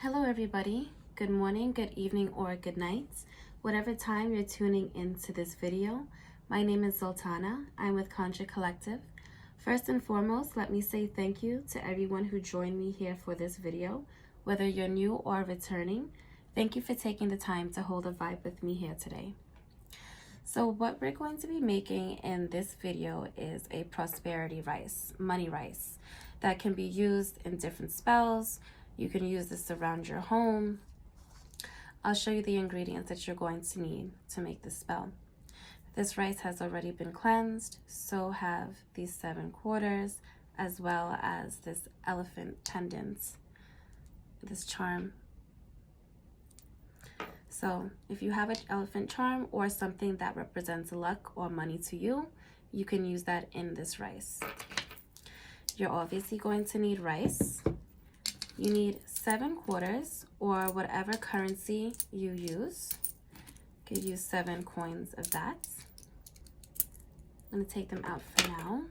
Hello everybody, good morning, good evening, or good night. Whatever time you're tuning into this video, my name is Zoltana. I'm with Conjure Collective. First and foremost, let me say thank you to everyone who joined me here for this video. Whether you're new or returning, thank you for taking the time to hold a vibe with me here today. So what we're going to be making in this video is a prosperity rice, money rice, that can be used in different spells. You can use this around your home. I'll show you the ingredients that you're going to need to make this spell. This rice has already been cleansed, so have these 7 quarters, as well as this elephant pendant, this charm. So if you have an elephant charm or something that represents luck or money to you, you can use that in this rice. You're obviously going to need rice. You need 7 quarters or whatever currency you use. You could use 7 coins of that. I'm going to take them out for now.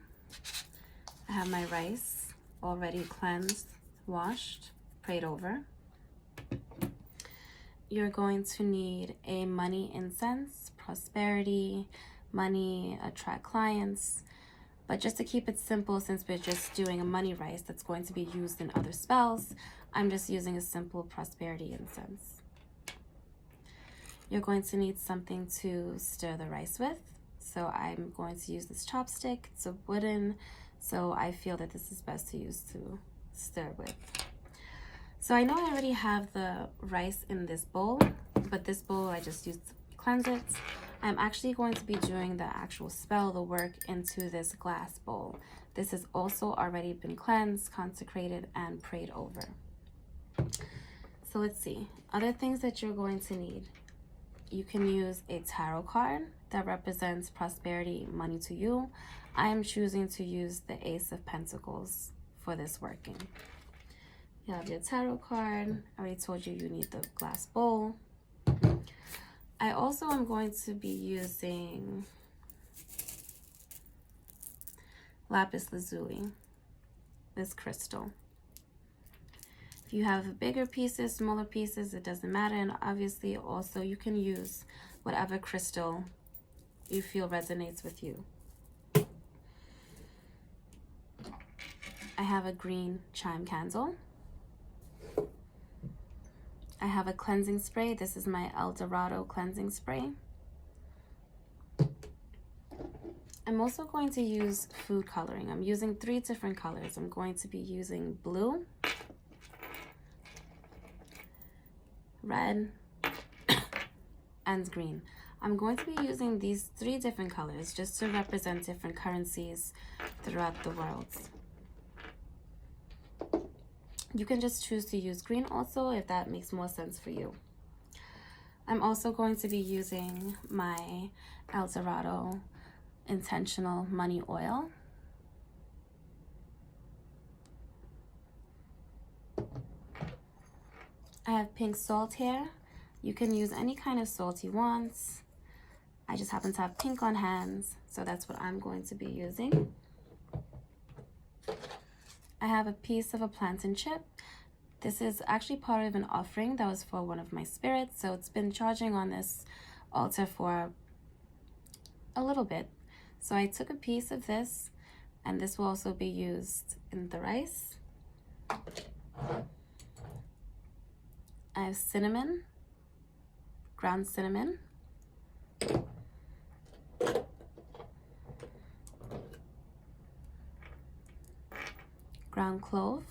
I have my rice already cleansed, washed, prayed over. You're going to need a money incense, prosperity, money, attract clients. But just to keep it simple, since we're just doing a money rice that's going to be used in other spells, I'm just using a simple prosperity incense. You're going to need something to stir the rice with. So I'm going to use this chopstick. It's a wooden, so I feel that this is best to use to stir with. So I know I already have the rice in this bowl, but this bowl I just used to cleanse it. I'm actually going to be doing the actual spell, the work, into this glass bowl. This has also already been cleansed, consecrated, and prayed over. So let's see. Other things that you're going to need. You can use a tarot card that represents prosperity, money to you. I am choosing to use the Ace of Pentacles for this working. You have your tarot card. I already told you you need the glass bowl. I also am going to be using lapis lazuli, this crystal. If you have bigger pieces, smaller pieces, it doesn't matter. And obviously also you can use whatever crystal you feel resonates with you. I have a green chime candle. I have a cleansing spray. This is my El Dorado cleansing spray. I'm also going to use food coloring. I'm using 3 different colors. I'm going to be using blue, red, and green. I'm going to be using these 3 different colors just to represent different currencies throughout the world. You can just choose to use green also if that makes more sense for you. I'm also going to be using my El Dorado Intentional Money Oil. I have pink salt here. You can use any kind of salt you want. I just happen to have pink on hands, so that's what I'm going to be using. I have a piece of a plantain chip. This is actually part of an offering that was for one of my spirits, so it's been charging on this altar for a little bit. So I took a piece of this, and this will also be used in the rice. I have cinnamon, ground cinnamon. Ground clove,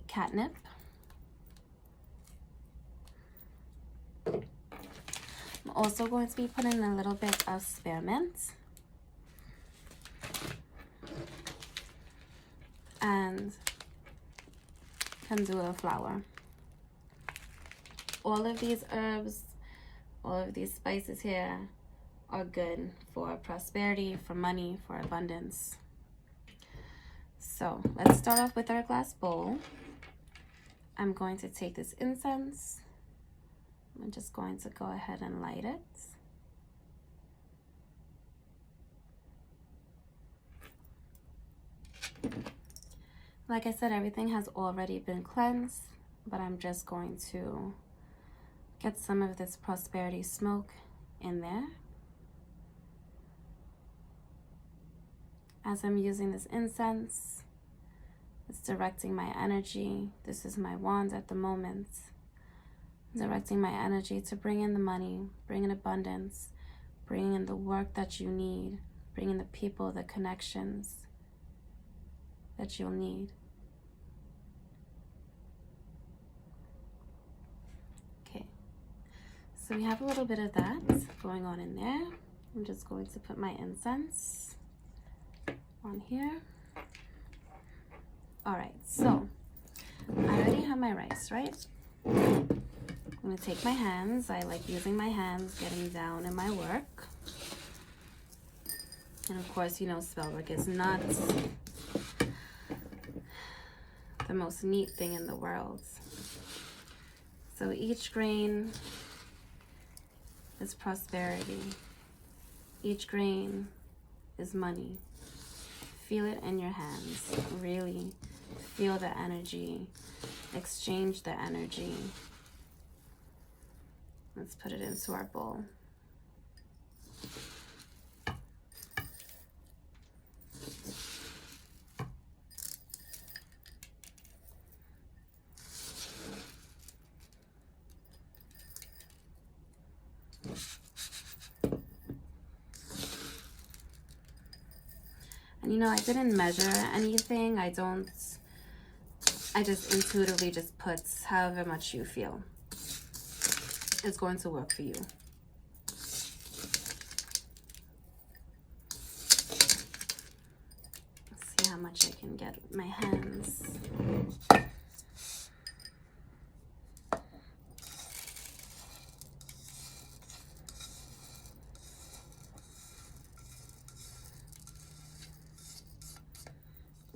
catnip, I'm also going to be putting a little bit of spearmint and calendula flower. All of these herbs, all of these spices here are good for prosperity, for money, for abundance. So let's start off with our glass bowl. I'm going to take this incense. I'm just going to go ahead and light it. Like I said, everything has already been cleansed, but I'm just going to get some of this prosperity smoke in there. As I'm using this incense, it's directing my energy. This is my wand at the moment. Directing my energy to bring in the money, bring in abundance, bring in the work that you need, bring in the people, the connections that you'll need. Okay, so we have a little bit of that going on in there. I'm just going to put my incense on here. All right, so I already have my rice, right? I'm gonna take my hands. I like using my hands, getting down in my work. And of course, you know, spell work is not the most neat thing in the world. So each grain is prosperity. Each grain is money. Feel it in your hands. Really feel the energy. Exchange the energy. Let's put it into our bowl. And you know, I didn't measure anything. I just intuitively just put however much you feel is going to work for you. Let's see how much I can get with my hands.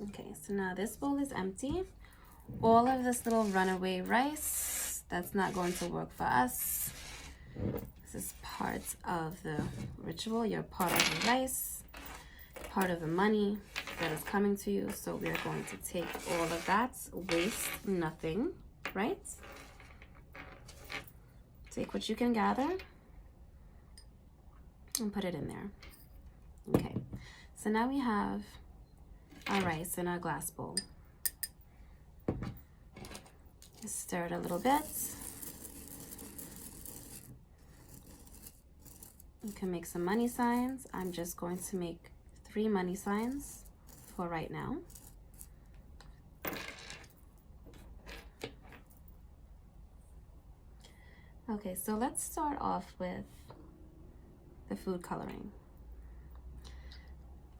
Okay, so now this bowl is empty. All of this little runaway rice, that's not going to work for us. This is part of the ritual. You're part of the rice, part of the money that is coming to you. So we're going to take all of that, waste nothing, right? Take what you can gather and put it in there. Okay, so now we have our rice in our glass bowl. Just stir it a little bit. You can make some money signs. I'm just going to make 3 money signs for right now. Okay, so let's start off with the food coloring.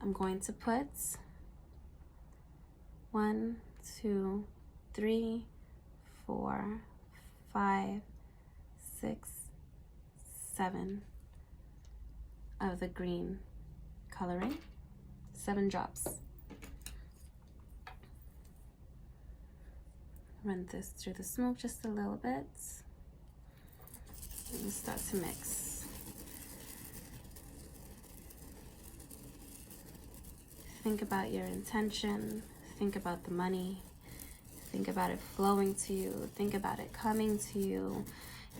I'm going to put 1, 2, 3, 4, 5, 6, 7 of the green coloring, 7 drops. Run this through the smoke just a little bit and start to mix. Think about your intention, think about the money, think about it flowing to you, think about it coming to you.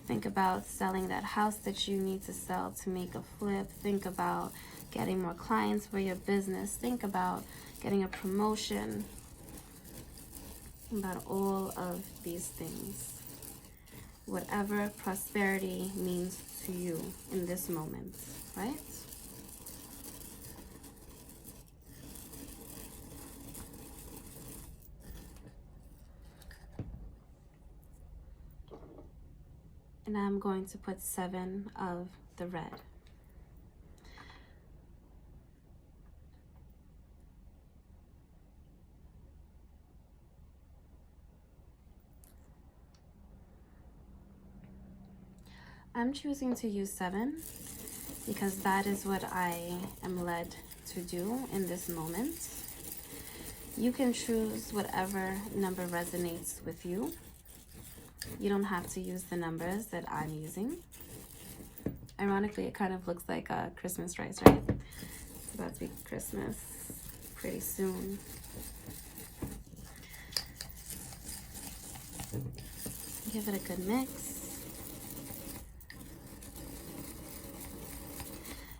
Think about selling that house that you need to sell to make a flip. Think about getting more clients for your business. Think about getting a promotion. About all of these things. Whatever prosperity means to you in this moment, right? And I'm going to put 7 of the red. I'm choosing to use 7 because that is what I am led to do in this moment. You can choose whatever number resonates with you. You don't have to use the numbers that I'm using. Ironically, it kind of looks like a Christmas rice, right? It's about to be Christmas pretty soon. Give it a good mix.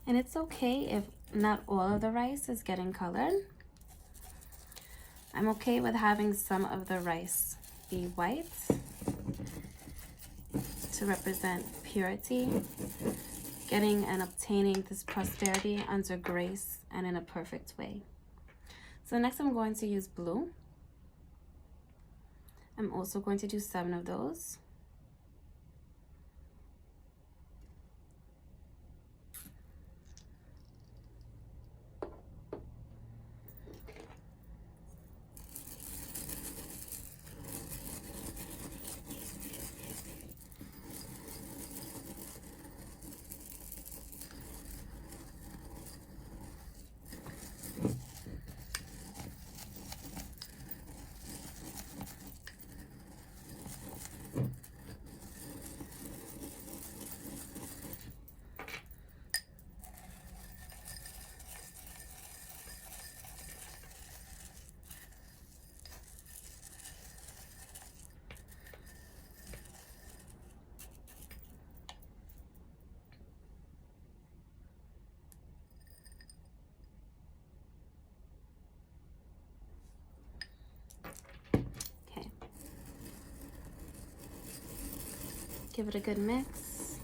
And it's okay if not all of the rice is getting colored. I'm okay with having some of the rice be white to represent purity, getting and obtaining this prosperity under grace and in a perfect way. So next I'm going to use blue. I'm also going to do 7 of those. Give it a good mix.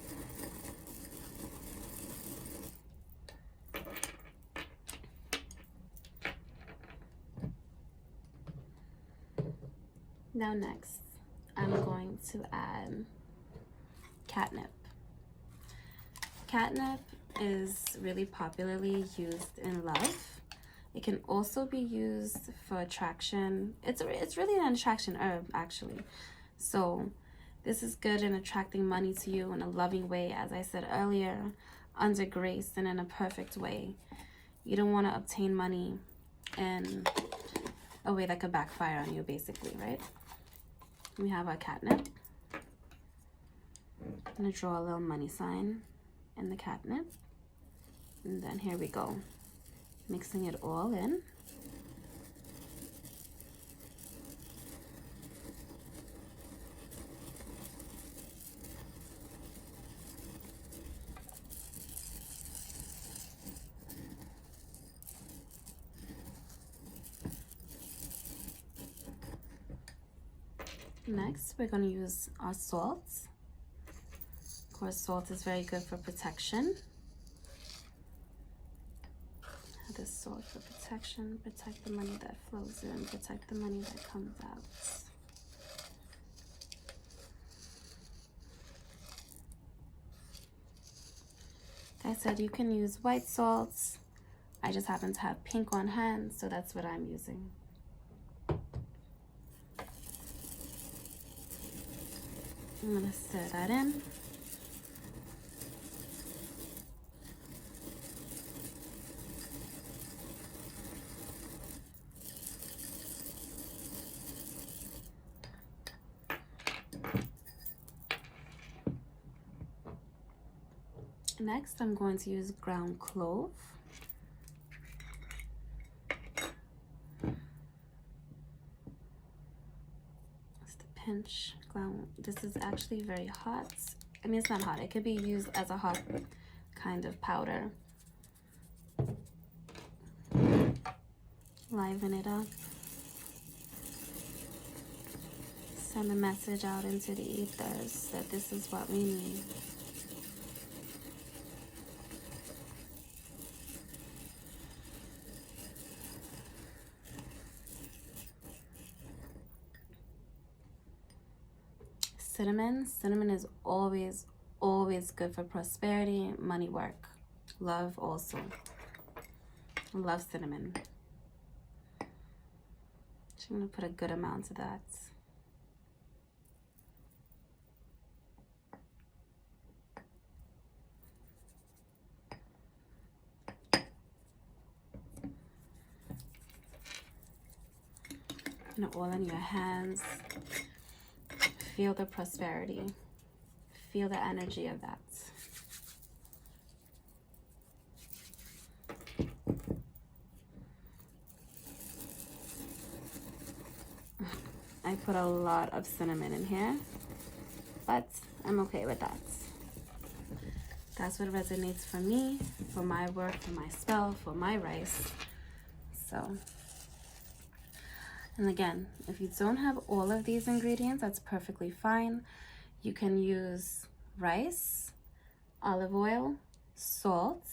Now next, I'm going to add catnip. Catnip is really popularly used in love. It can also be used for attraction. It's really an attraction herb, actually. So this is good in attracting money to you in a loving way, as I said earlier, under grace and in a perfect way. You don't want to obtain money in a way that could backfire on you, basically, right? We have our catnip. I'm going to draw a little money sign in the catnip. And then here we go. Mixing it all in. Next, we're going to use our salt. Of course, salt is very good for protection. This salt for protection, protect the money that flows in, protect the money that comes out. Like I said, you can use white salts. I just happen to have pink on hand, so that's what I'm using. I'm going to stir that in. Next, I'm going to use ground clove. Just a pinch. This is actually very hot. I mean, it's not hot. It could be used as a hot kind of powder. Liven it up. Send a message out into the ethers that this is what we need. Cinnamon is always good for prosperity, money, work, love also. I love cinnamon. So I'm going to put a good amount of that. And all in your hands. Feel the prosperity. Feel the energy of that. I put a lot of cinnamon in here. but I'm okay with that. That's what resonates for me, for my work, for my spell, for my rice. So, and again, if you don't have all of these ingredients, that's perfectly fine. You can use rice, olive oil, salt.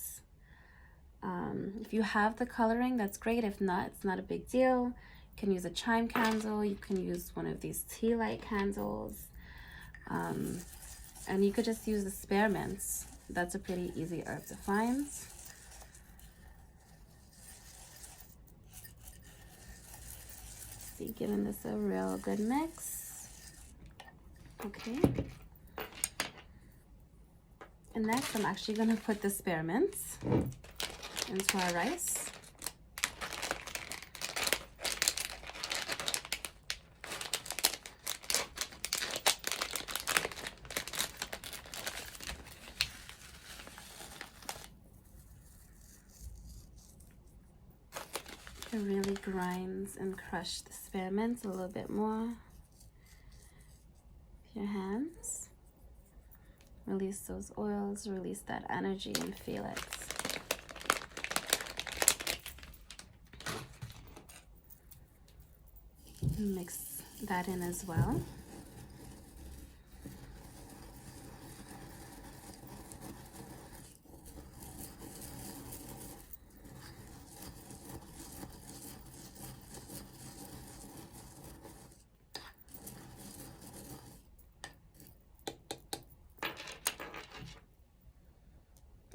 If you have the coloring, that's great. If not, it's not a big deal. You can use a chime candle. You can use one of these tea light candles. And you could just use the spearmints. That's a pretty easy herb to find. See, giving this a real good mix. Okay. And next, I'm actually going to put the spearmints into our rice. It really grinds and crush the spearmints a little bit more with your hands. Release those oils, release that energy, and feel it. Mix that in as well.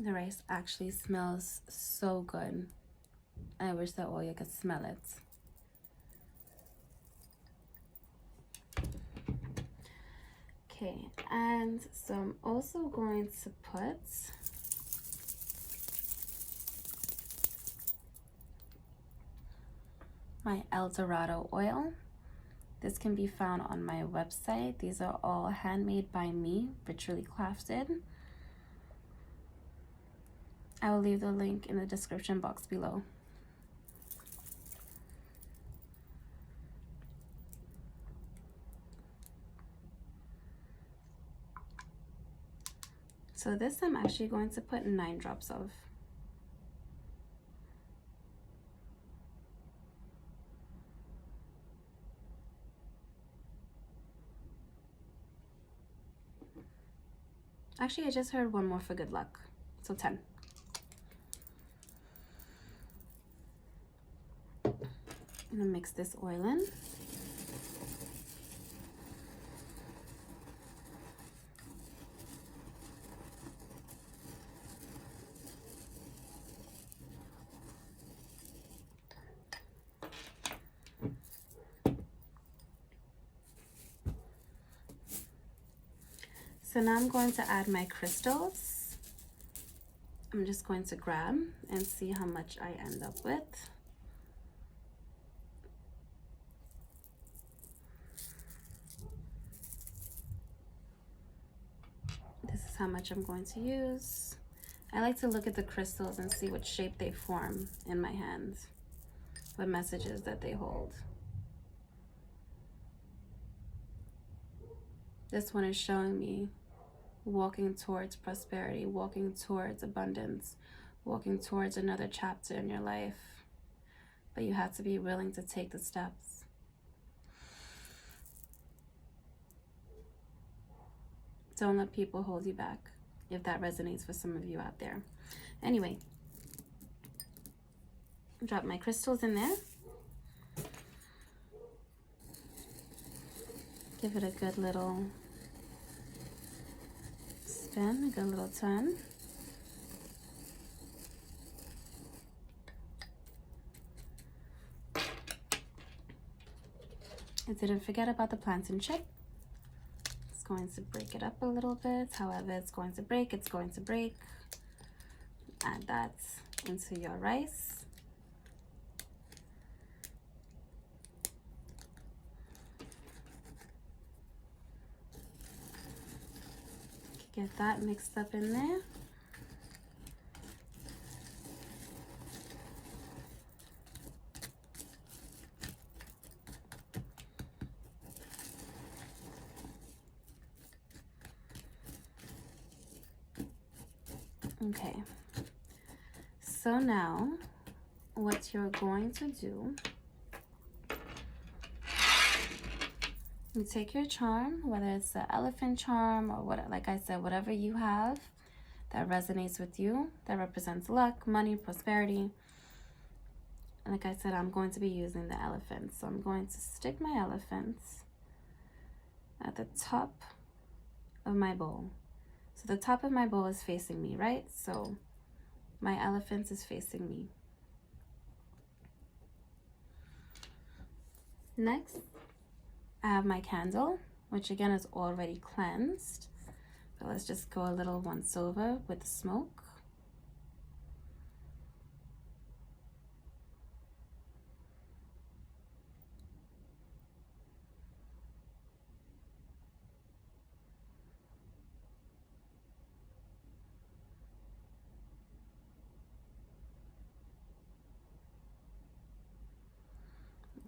The rice actually smells so good. I wish that all you could smell it. Okay, and so I'm also going to put my El Dorado oil. This can be found on my website. These are all handmade by me, ritually crafted. I will leave the link in the description box below. So this I'm actually going to put 9 drops of. Actually, I just heard one more for good luck, so 10. I'm gonna mix this oil in. So now I'm going to add my crystals. I'm just going to grab and see how much I end up with. This is how much I'm going to use. I like to look at the crystals and see what shape they form in my hands, what messages that they hold. This one is showing me walking towards prosperity, walking towards abundance, walking towards another chapter in your life. But you have to be willing to take the steps. Don't let people hold you back, if that resonates for some of you out there. Anyway, drop my crystals in there. Give it a good little spin, a good little turn. I didn't forget about the plantain chip. It's going to break it up a little bit. However it's going to break, it's going to break. Add that into your rice. Get that mixed up in there. Okay, so now what you're going to do, you take your charm, whether it's the elephant charm or what, like I said, whatever you have that resonates with you, that represents luck, money, prosperity. And like I said, I'm going to be using the elephant. So I'm going to stick my elephants at the top of my bowl. So the top of my bowl is facing me, right? So my elephant is facing me. Next, I have my candle, which again is already cleansed. But let's just go a little once over with the smoke.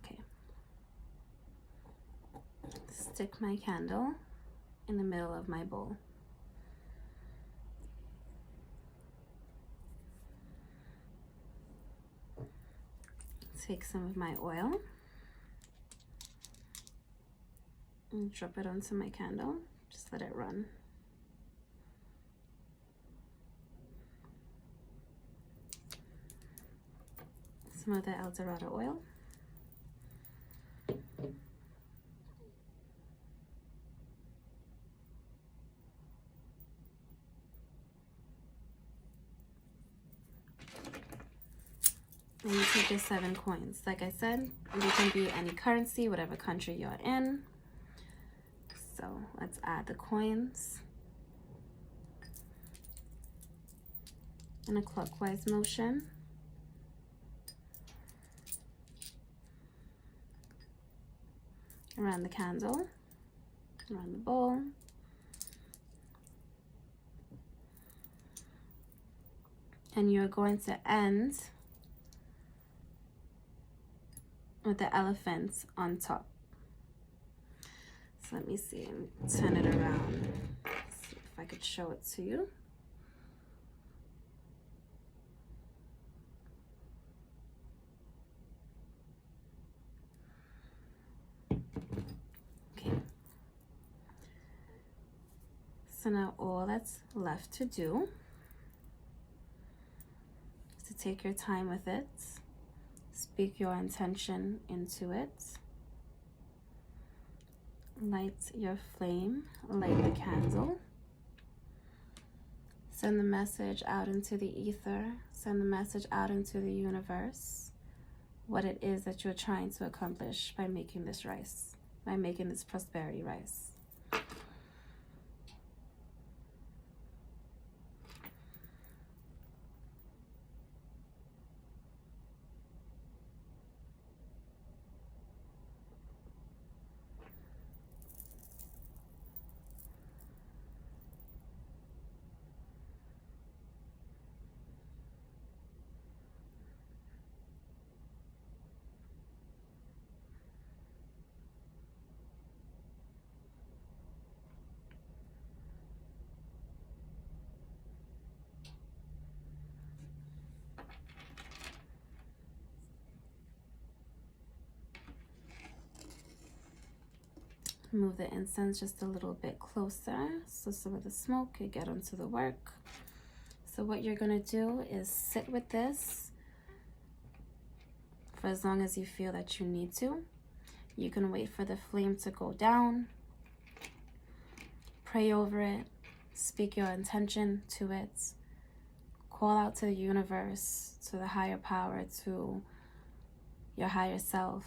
Okay. Stick my candle in the middle of my bowl. Take some of my oil and drop it onto my candle. Just let it run. Some of the El Dorado oil. And you take your 7 coins. Like I said, you can be any currency, whatever country you're in. So let's add the coins in a clockwise motion. Around the candle, around the bowl. And you're going to end with the elephant on top. So let me see, turn it around. Let's see if I could show it to you. Okay. So now all that's left to do is to take your time with it. Speak your intention into it. Light your flame, light the candle. Send the message out into the ether. Send the message out into the universe. What it is that you're trying to accomplish by making this rice, by making this prosperity rice. Move the incense just a little bit closer so some of the smoke could get onto the work. So what you're going to do is sit with this for as long as you feel that you need to. You can wait for the flame to go down, pray over it, speak your intention to it, call out to the universe, to the higher power, to your higher self,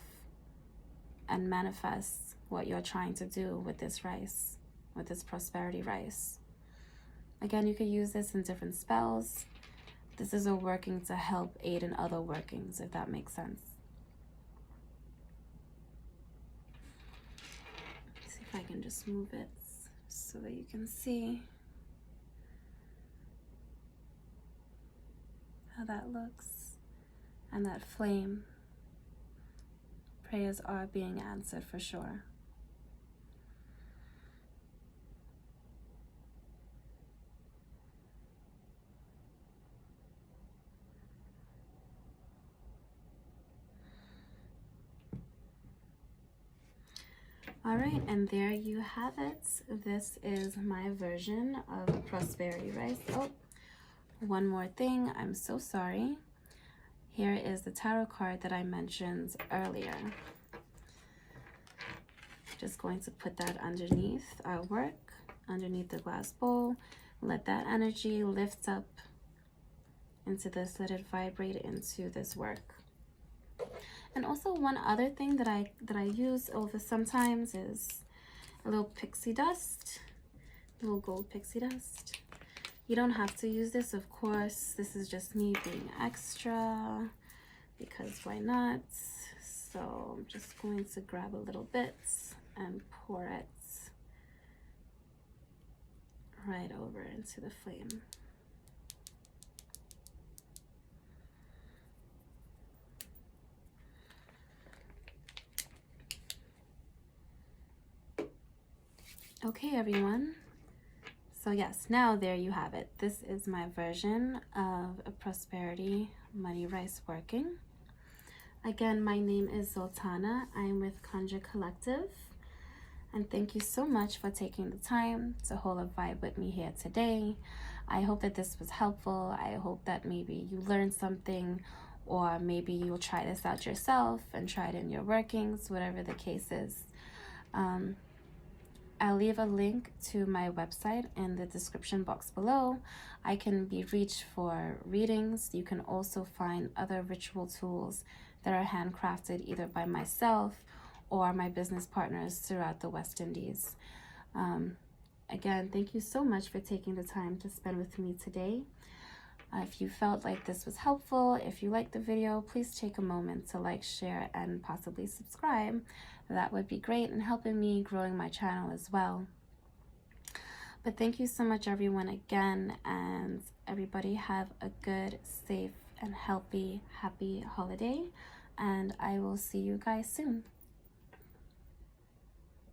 and manifest what you're trying to do with this rice, with this prosperity rice. Again, you could use this in different spells. This is a working to help aid in other workings, if that makes sense. Let's see if I can just move it so that you can see how that looks. And that flame, prayers are being answered for sure. All right, and there you have it. This is my version of prosperity rice. Oh, one more thing, I'm so sorry. Here is the tarot card that I mentioned earlier. Just going to put that underneath our work, underneath the glass bowl. Let that energy lift up into this, let it vibrate into this work. And also one other thing that I use over sometimes is a little pixie dust, a little gold pixie dust. You don't have to use this, of course. This is just me being extra because why not? So I'm just going to grab a little bit and pour it right over into the flame. Okay, everyone. So yes, now there you have it. This is my version of a prosperity money rice working. Again, my name is Zoltana. I'm with Conjure Collective. And thank you so much for taking the time to hold a vibe with me here today. I hope that this was helpful. I hope that maybe you learned something, or maybe you'll try this out yourself and try it in your workings, whatever the case is. I'll leave a link to my website in the description box below. I can be reached for readings. You can also find other ritual tools that are handcrafted either by myself or my business partners throughout the West Indies. Again, thank you so much for taking the time to spend with me today. If you felt like this was helpful, if you liked the video, please take a moment to like, share, and possibly subscribe. That would be great in helping me growing my channel as well. But thank you so much, everyone, again, and everybody have a good, safe, and healthy, happy holiday, and I will see you guys soon.